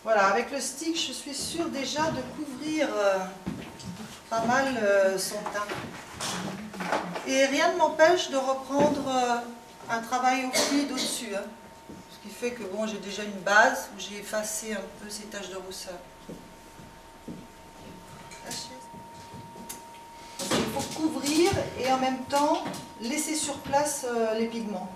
Voilà, avec le stick, je suis sûre déjà de couvrir pas mal son teint. Et rien ne m'empêche de reprendre un travail au fluide au-dessus. Hein. Ce qui fait que bon, j'ai déjà une base où j'ai effacé un peu ces taches de rousseur. Il faut couvrir et en même temps laisser sur place les pigments.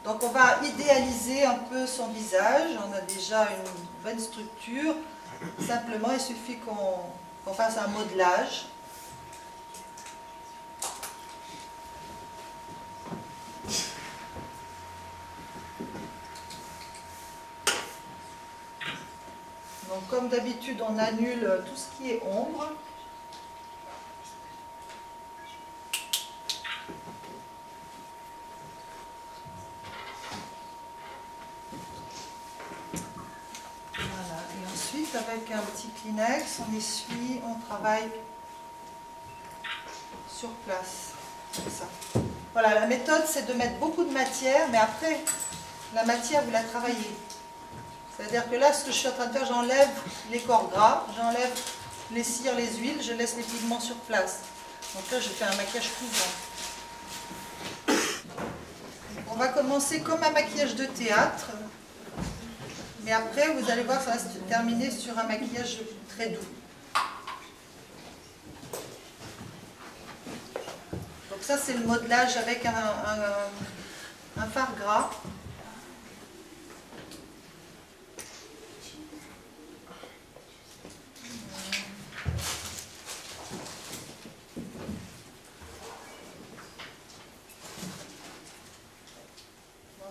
Donc on va idéaliser un peu son visage, on a déjà une bonne structure, simplement il suffit qu'on fasse un modelage. Donc comme d'habitude on annule tout ce qui est ombre. Avec un petit Kleenex, on essuie, on travaille sur place. Comme ça. Voilà, la méthode c'est de mettre beaucoup de matière, mais après, la matière vous la travaillez. C'est-à-dire que là, ce que je suis en train de faire, j'enlève les corps gras, j'enlève les cires, les huiles, je laisse les pigments sur place. Donc là, je fais un maquillage couvrant. On va commencer comme un maquillage de théâtre. Mais après, vous allez voir, ça va se terminer sur un maquillage très doux. Donc ça, c'est le modelage avec un fard gras.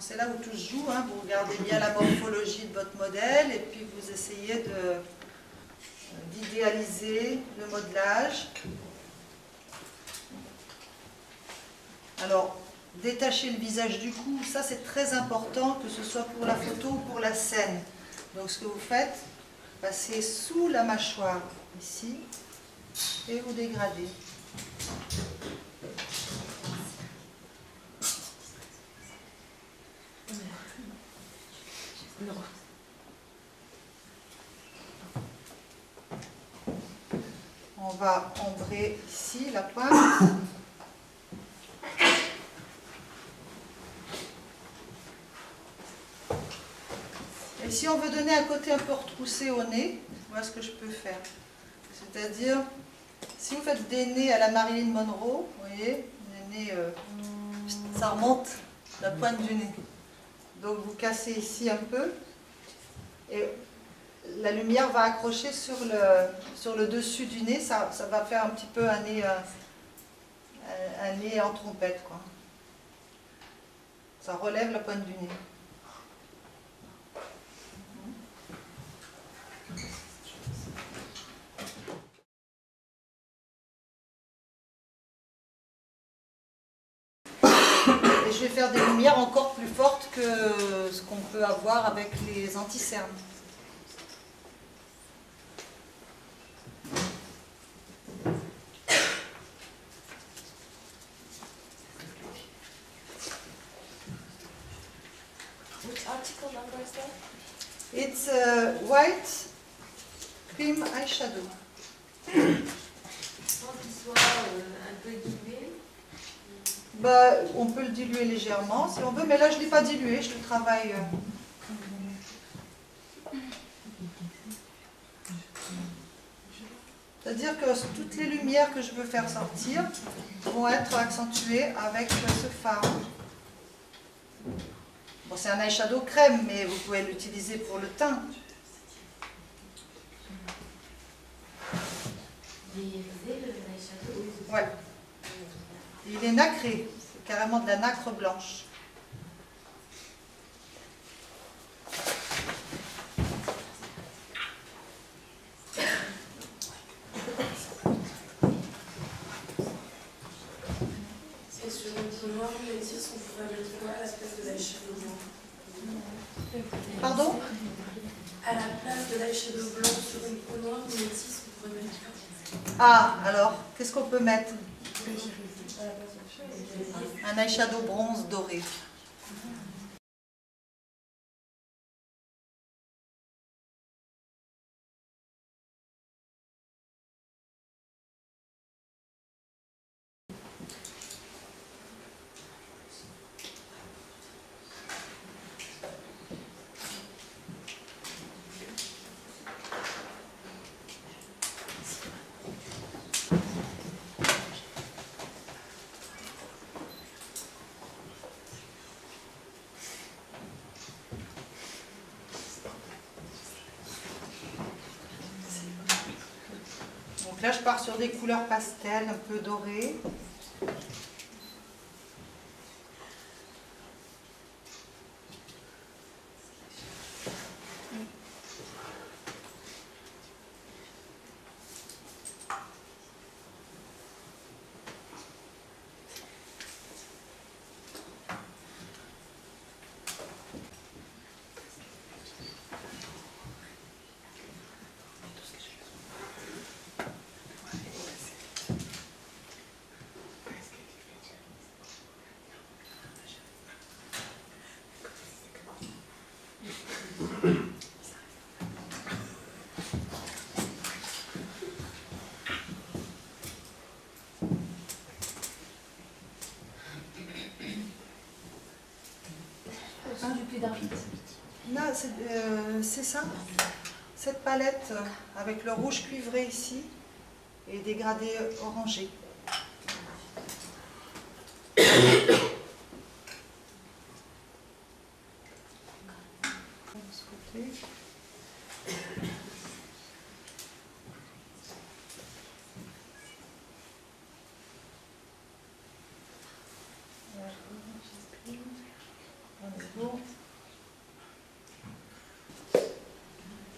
C'est là où tout se joue, hein. Vous regardez bien la morphologie de votre modèle et puis vous essayez d'idéaliser le modelage. Alors, détacher le visage du cou, ça c'est très important, que ce soit pour la photo ou pour la scène. Donc ce que vous faites, passez sous la mâchoire, ici, et vous dégradez. On va ombrer ici la pointe. Et si on veut donner un côté un peu retroussé au nez, voilà ce que je peux faire. C'est-à-dire, si vous faites des nez à la Marilyn Monroe, vous voyez, les nez, ça remonte la pointe du nez. Donc vous cassez ici un peu et la lumière va accrocher sur le dessus du nez, ça va faire un petit peu un nez en trompette, quoi. Ça relève la pointe du nez. Et je vais faire des lumières encore plus fortes que ce qu'on peut avoir avec les anti-cernes. Which article number is that? It's a white cream eyeshadow. Sans qu'il soit un peu dilué. Bah, on peut le diluer légèrement si on veut, mais là je ne l'ai pas dilué, je le travaille. C'est-à-dire que toutes les lumières que je veux faire sortir vont être accentuées avec ce fard. Bon, c'est un eyeshadow crème, mais vous pouvez l'utiliser pour le teint. Ouais. Il est nacré, c'est carrément de la nacre blanche. Et sur notre noir, Métis, on pourrait mettre quoi à la place de l'eyeshadow blanc? Pardon? À la place de l'eyeshadow blanc sur une peau noire, Métis, on pourrait mettre quoi? Ah, alors, qu'est-ce qu'on peut mettre? Un eyeshadow bronze doré. Donc là, je pars sur des couleurs pastel, un peu dorées. Là, c'est ça. Cette palette avec le rouge cuivré ici et des gradés orangés.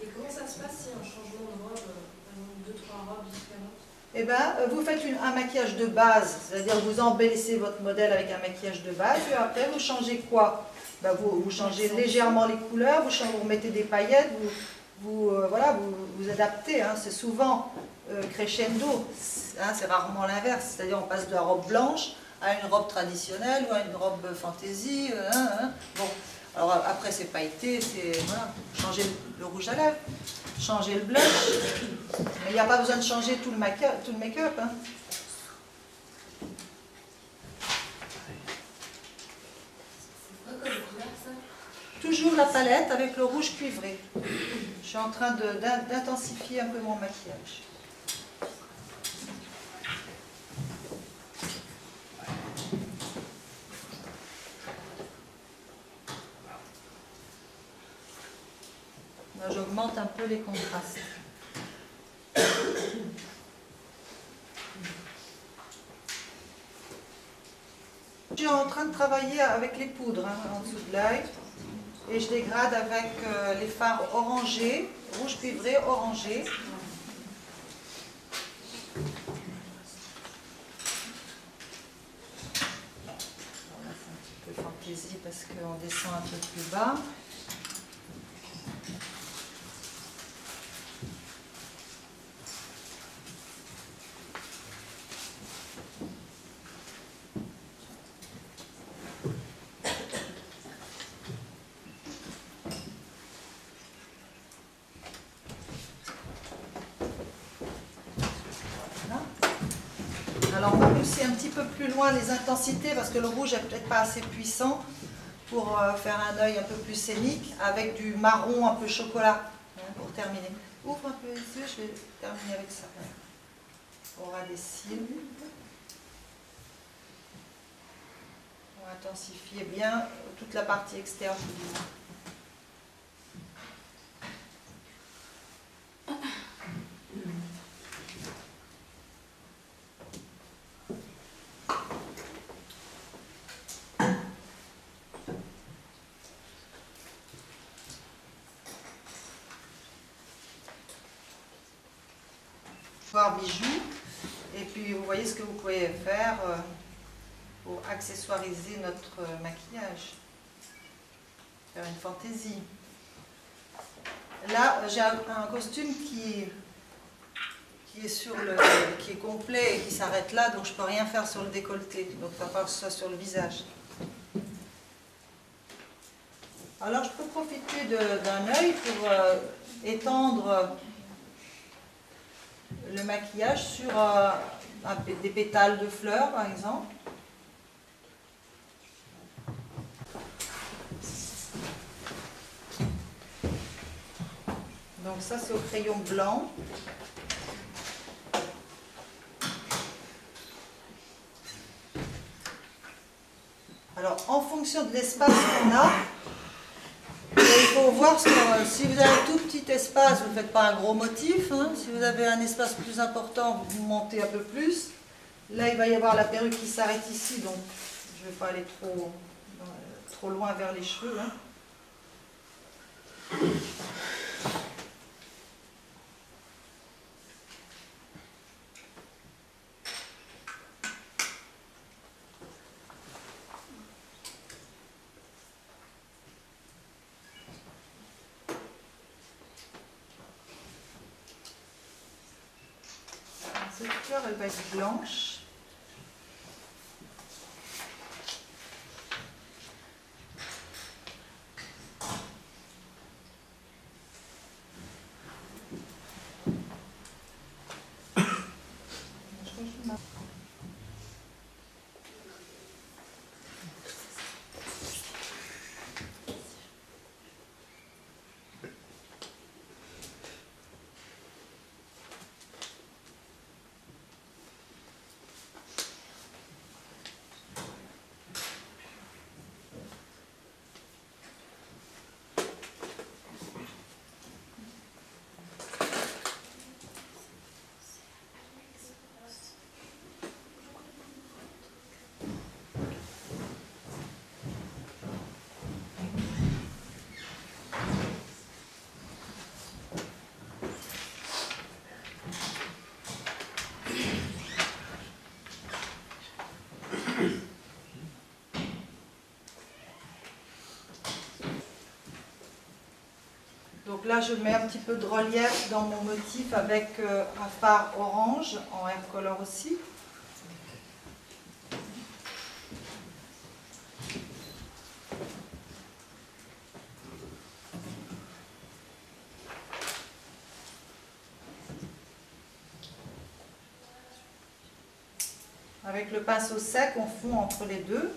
Et comment ça se passe si un changement de robe, par exemple 2-3 robes différentes? Eh bien, vous faites un maquillage de base, c'est-à-dire vous embellissez votre modèle avec un maquillage de base, et après vous changez quoi? Ben, vous changez légèrement les couleurs, vous remettez des paillettes, voilà, vous adaptez. Hein. C'est souvent crescendo, hein, c'est rarement l'inverse, c'est-à-dire on passe de la robe blanche à une robe traditionnelle ou à une robe fantaisie. Bon, alors après c'est pailleté, c'est voilà, changer le rouge à lèvres, changer le blush, mais il n'y a pas besoin de changer tout le make-up. Hein. Toujours la palette avec le rouge cuivré. Je suis en train d'intensifier un peu mon maquillage. J'augmente un peu les contrastes. Je suis en train de travailler avec les poudres hein, en dessous de l'œil. Et je dégrade avec les fards orangés, rouge cuivré, orangé. Là, c'est un petit peu fantaisie parce qu'on descend un peu plus bas. Alors on va pousser un petit peu plus loin les intensités parce que le rouge n'est peut-être pas assez puissant pour faire un œil un peu plus scénique avec du marron un peu chocolat hein, pour terminer. Ouvre un peu les yeux, je vais terminer avec ça. On aura des cils. On va intensifier bien toute la partie externe du visage. Bijoux et puis vous voyez ce que vous pouvez faire pour accessoiriser notre maquillage, faire une fantaisie. Là j'ai un costume qui est complet et qui s'arrête là, donc je peux rien faire sur le décolleté, donc il va falloir que ce soit sur le visage. Alors je peux profiter d'un œil pour étendre le maquillage sur des pétales de fleurs par exemple. Donc ça c'est au crayon blanc. Alors en fonction de l'espace qu'on a, il faut voir si vous avez un tout petit espace, vous ne faites pas un gros motif. Hein. Si vous avez un espace plus important, vous montez un peu plus. Là, il va y avoir la perruque qui s'arrête ici, donc je ne vais pas aller trop loin vers les cheveux. Hein. Cette fleur, elle va être blanche. Donc là, je mets un petit peu de relief dans mon motif avec un fard orange, en air color aussi. Avec le pinceau sec, on fond entre les deux.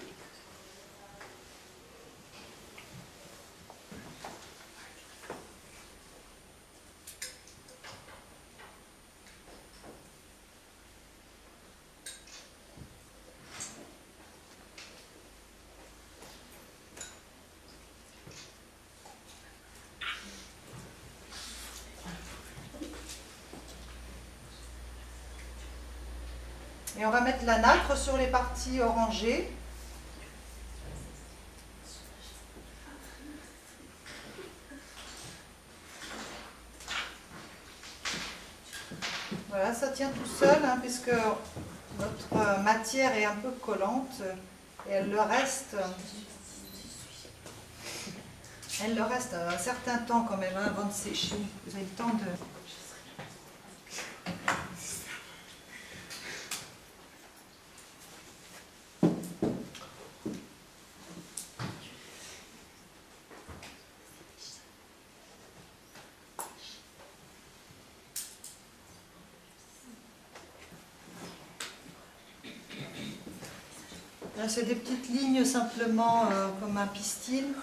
Et on va mettre la nacre sur les parties orangées. Voilà, ça tient tout seul, hein, puisque notre matière est un peu collante et elle le reste un certain temps quand même, hein, avant de sécher. Vous avez le temps de... Là, c'est des petites lignes simplement comme un pistil.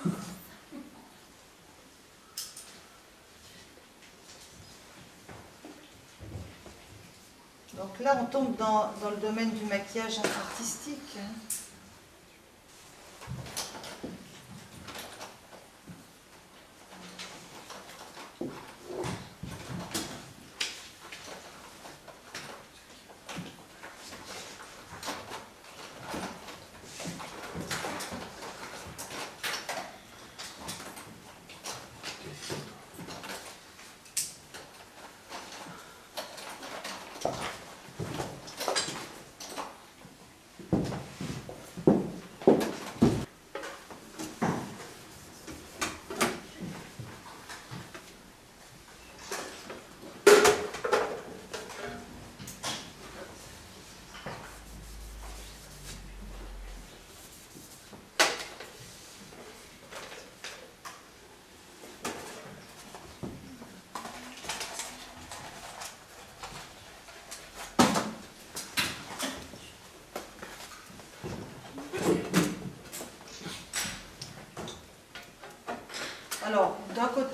Donc là, on tombe dans le domaine du maquillage artistique. Hein.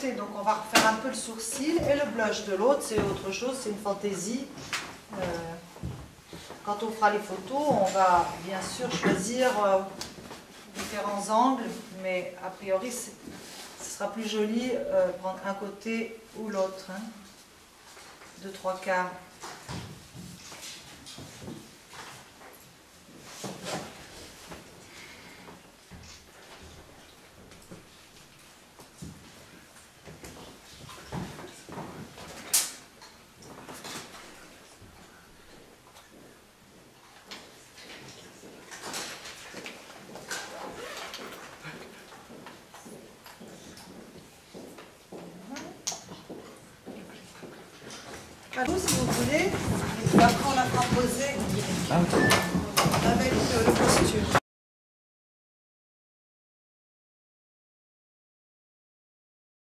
côté, donc on va refaire un peu le sourcil, et le blush de l'autre, c'est autre chose, c'est une fantaisie. Quand on fera les photos, on va bien sûr choisir différents angles, mais a priori, ce sera plus joli prendre un côté ou l'autre, hein, 2/3. Alors, si vous voulez, et puis après on la fera poser avec